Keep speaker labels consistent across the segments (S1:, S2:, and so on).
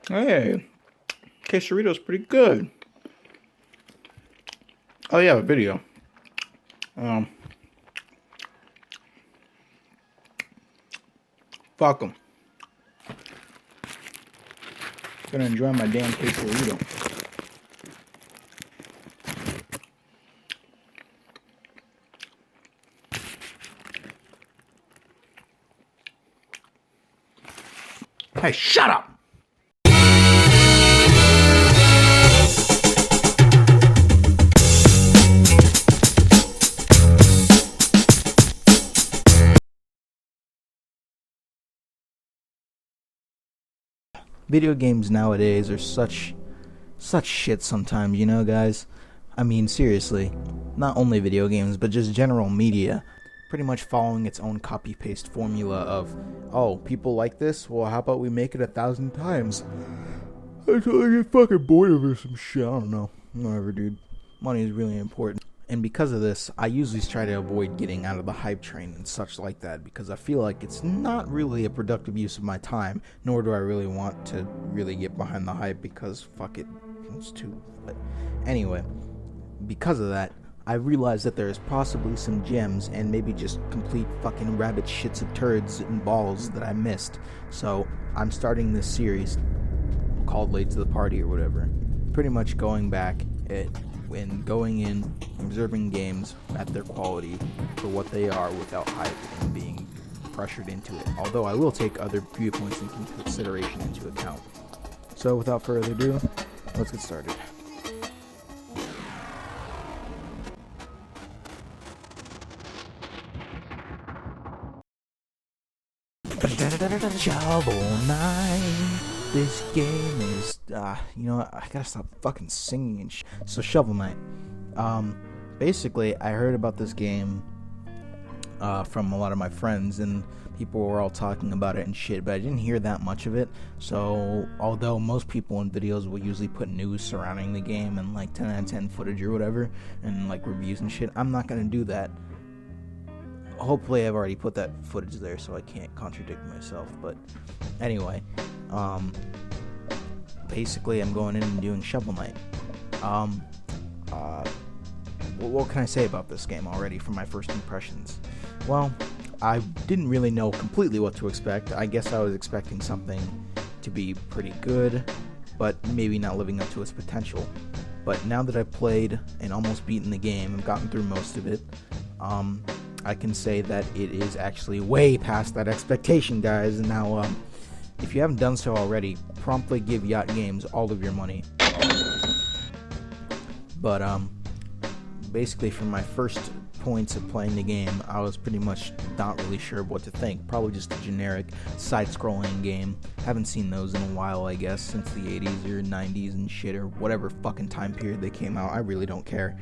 S1: Hey, quesarito's pretty good. Oh yeah, a video. Um, Fuck 'em. Gonna enjoy my damn quesarito. Hey, shut up! Video games nowadays are such shit sometimes, you know, guys? I mean, seriously. Not only video games, but just general media. Pretty much following its own copy-paste formula of, oh, people like this? Well, how about we make it 1,000 times? Until I get fucking bored of it or some shit. I don't know. Whatever, dude. Money is really important. And because of this, I usually try to avoid getting out of the hype train and such like that, because I feel like it's not really a productive use of my time, nor do I really want to really get behind the hype, because fuck it, it's too... But anyway, because of that, I realized that there's possibly some gems and maybe just complete fucking rabbit shits of turds and balls that I missed. So I'm starting this series called Late to the Party or whatever, pretty much going back and going in, observing games at their quality for what they are without hype and being pressured into it. Although I will take other viewpoints into consideration into account. So without further ado, let's get started. Shovel Knight. This game is, you know what, I gotta stop fucking singing and So Shovel Knight. Basically, I heard about this game, from a lot of my friends, and people were all talking about it and shit, but I didn't hear that much of it. So, although most people in videos will usually put news surrounding the game and like 10 out of 10 footage or whatever, and like reviews and shit, I'm not gonna do that. Hopefully I've already put that footage there so I can't contradict myself, but anyway, basically I'm going in and doing Shovel Knight. What can I say about this game already from my first impressions? Well, I didn't really know completely what to expect. I guess I was expecting something to be pretty good, but maybe not living up to its potential. But now that I've played and almost beaten the game and gotten through most of it, I can say that it is actually way past that expectation, guys. And now, if you haven't done so already, promptly give Yacht Games all of your money. But, basically from my first points of playing the game, I was pretty much not really sure what to think. Probably just a generic side-scrolling game. Haven't seen those in a while, I guess, since the 80s or 90s and shit, or whatever fucking time period they came out. I really don't care.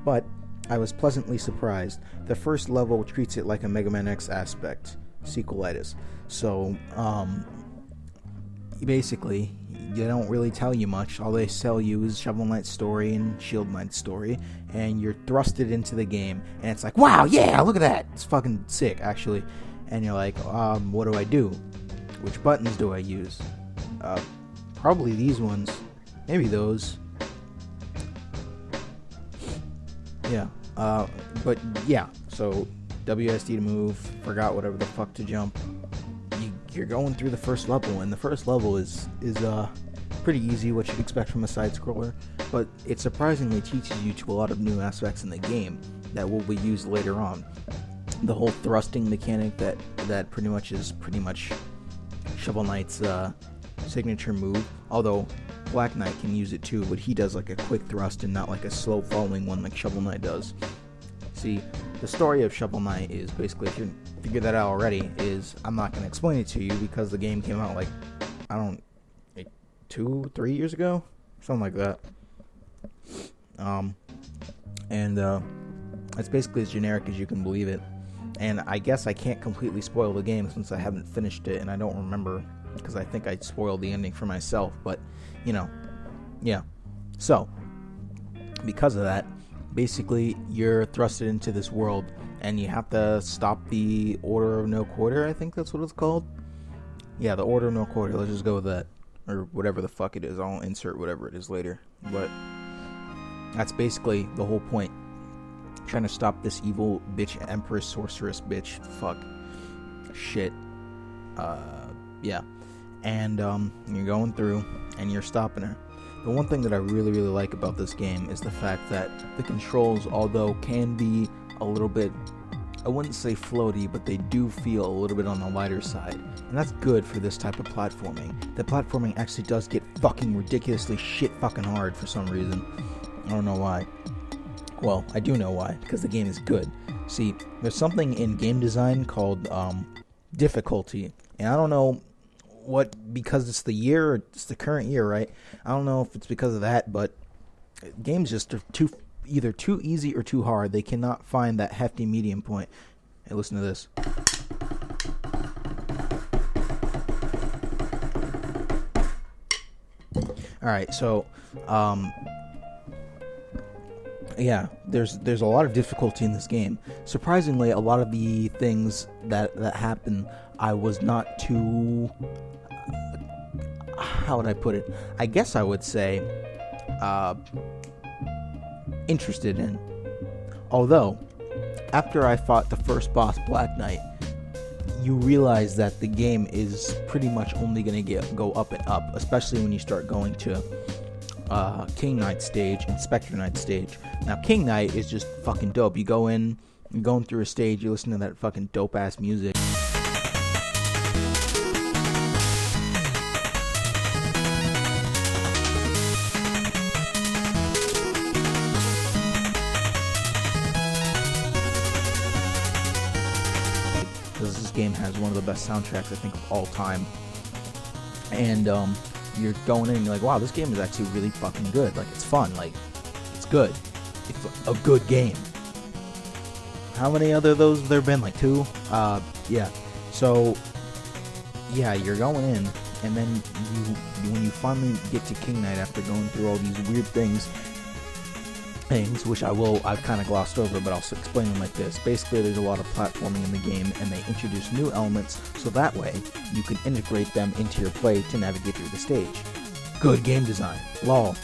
S1: But I was pleasantly surprised. The first level treats it like a Mega Man X aspect, sequelitis. So, basically, they don't really tell you much. All they sell you is Shovel Knight's story and Shield Knight's story, and you're thrusted into the game, and it's like, wow, yeah, look at that. It's fucking sick, actually. And you're like, what do I do? Which buttons do I use? Probably these ones. Maybe those. Yeah, but yeah, so WSD to move, forgot whatever the fuck to jump. You're going through the first level, and the first level is pretty easy, what you'd expect from a side-scroller, but it surprisingly teaches you to a lot of new aspects in the game that will be used later on. The whole thrusting mechanic that pretty much Shovel Knight's signature move, although Black Knight can use it too, but he does like a quick thrust and not like a slow falling one like Shovel Knight does. See, the story of Shovel Knight is basically, if you figure that out already, is I'm not going to explain it to you because the game came out like 2-3 years ago, something like that. It's basically as generic as you can believe it. And I guess I can't completely spoil the game since I haven't finished it and I don't remember, because I think I spoiled the ending for myself, but you know, yeah. So, because of that, basically you're thrusted into this world and you have to stop the Order of No Quarter, I think that's what it's called. Yeah, the Order of No Quarter, let's just go with that. or whatever the fuck it is. I'll insert whatever it is later. But that's basically the whole point. Trying to stop this evil bitch, empress, sorceress bitch. Fuck. Shit. Yeah. And you're going through and you're stopping her. The one thing that I really, really like about this game is the fact that the controls, although can be a little bit, I wouldn't say floaty, but they do feel a little bit on the lighter side. And that's good for this type of platforming. The platforming actually does get fucking ridiculously shit fucking hard for some reason. I don't know why. Well, I do know why, because the game is good. See, there's something in game design called difficulty. And I don't know what, because it's the year, it's the current year, right? I don't know if it's because of that, but games just are either too easy or too hard. They cannot find that hefty medium point. Hey, listen to this. Alright, so yeah, there's a lot of difficulty in this game. Surprisingly, a lot of the things that happen, I was not too, how would I put it? I guess I would say interested in. Although, after I fought the first boss, Black Knight, you realize that the game is pretty much only going to go up and up, especially when you start going to King Knight stage and Spectre Knight stage. Now, King Knight is just fucking dope. You go in, you're going through a stage, you listen to that fucking dope-ass music. Because this game has one of the best soundtracks, I think, of all time. And, you're going in and you're like, wow, this game is actually really fucking good. Like, it's fun. Like, it's good. It's a good game. How many other of those have there been? Like 2? Yeah. So, yeah, you're going in, and then when you finally get to King Knight after going through all these weird things, which I've kind of glossed over, but I'll explain them like this. Basically, there's a lot of platforming in the game, and they introduce new elements, so that way, you can integrate them into your play to navigate through the stage. Good game design. Lol.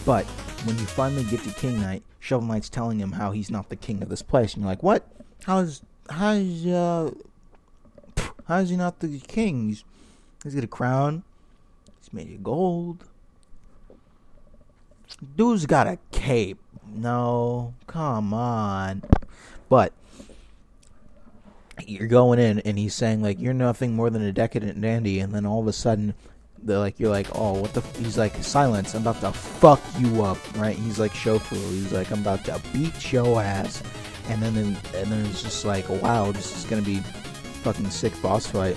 S1: But, when you finally get to King Knight, Shovel Knight's telling him how he's not the king of this place, and you're like, what? How's he not the king? He's got a crown. He's made of gold. Dude's got a cape. No, come on. But you're going in and he's saying like you're nothing more than a decadent dandy, and then all of a sudden you're like, oh, what the he's like, silence, I'm about to fuck you up, right? He's like Shofu. He's like, I'm about to beat your ass. And then it's just like, wow, this is gonna be fucking sick boss fight.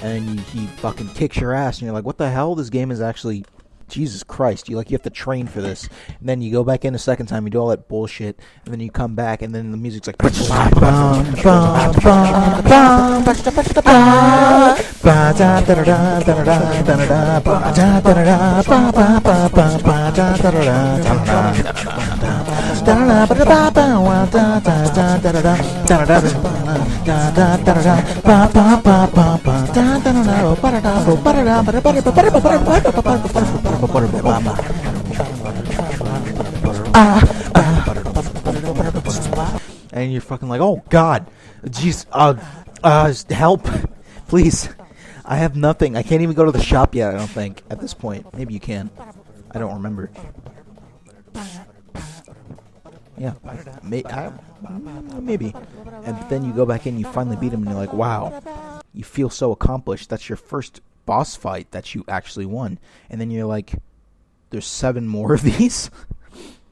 S1: And then he fucking kicks your ass and you're like, what the hell? This game is actually, Jesus Christ, you have to train for this. And then you go back in a second time, you do all that bullshit, and then you come back, and then the music's like, and you're fucking like, oh god, jeez, help, please, I have nothing, I can't even go to the shop yet, I don't think, at this point. Maybe you can, I don't remember. Yeah, maybe. And then you go back in, you finally beat him, and you're like, wow, you feel so accomplished. That's your first boss fight that you actually won. And then you're like, there's 7 more of these?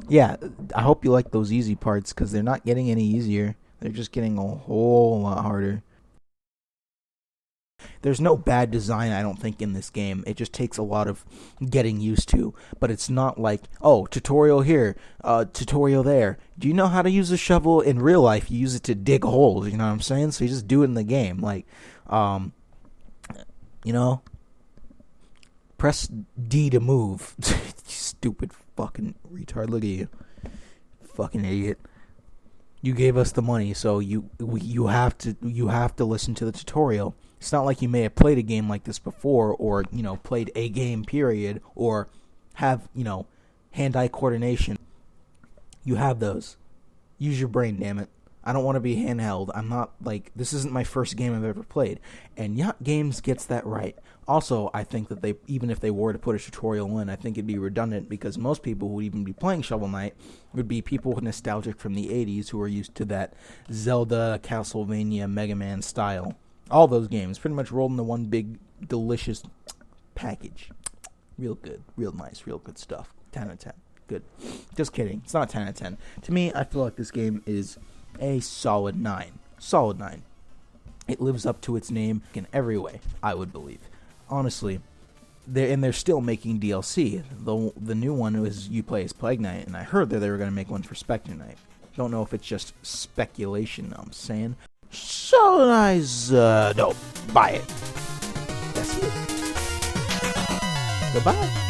S1: Yeah, I hope you like those easy parts, because they're not getting any easier. They're just getting a whole lot harder. There's no bad design, I don't think, in this game. It just takes a lot of getting used to. But it's not like, oh, tutorial here, tutorial there. Do you know how to use a shovel in real life? You use it to dig holes, you know what I'm saying? So you just do it in the game. Like, you know, press D to move. Stupid fucking retard. Look at you. Fucking idiot. You gave us the money, so you have to listen to the tutorial. It's not like you may have played a game like this before, or, you know, played a game period, or have, you know, hand-eye coordination. You have those. Use your brain, damn it. I don't want to be handheld. I'm not, like, this isn't my first game I've ever played. And Yacht Games gets that right. Also, I think that they, even if they were to put a tutorial in, I think it'd be redundant, because most people who would even be playing Shovel Knight would be people nostalgic from the 80s who are used to that Zelda, Castlevania, Mega Man style. All those games pretty much rolled into one big, delicious package. Real good, real nice, real good stuff. 10 out of 10. Good. Just kidding. It's not 10 out of 10. To me, I feel like this game is a solid 9. Solid 9. It lives up to its name in every way, I would believe. Honestly, they're still making DLC. The new one is you play as Plague Knight, and I heard that they were going to make one for Spectre Knight. Don't know if it's just speculation, I'm saying. So nice, don't buy it. That's it. Goodbye.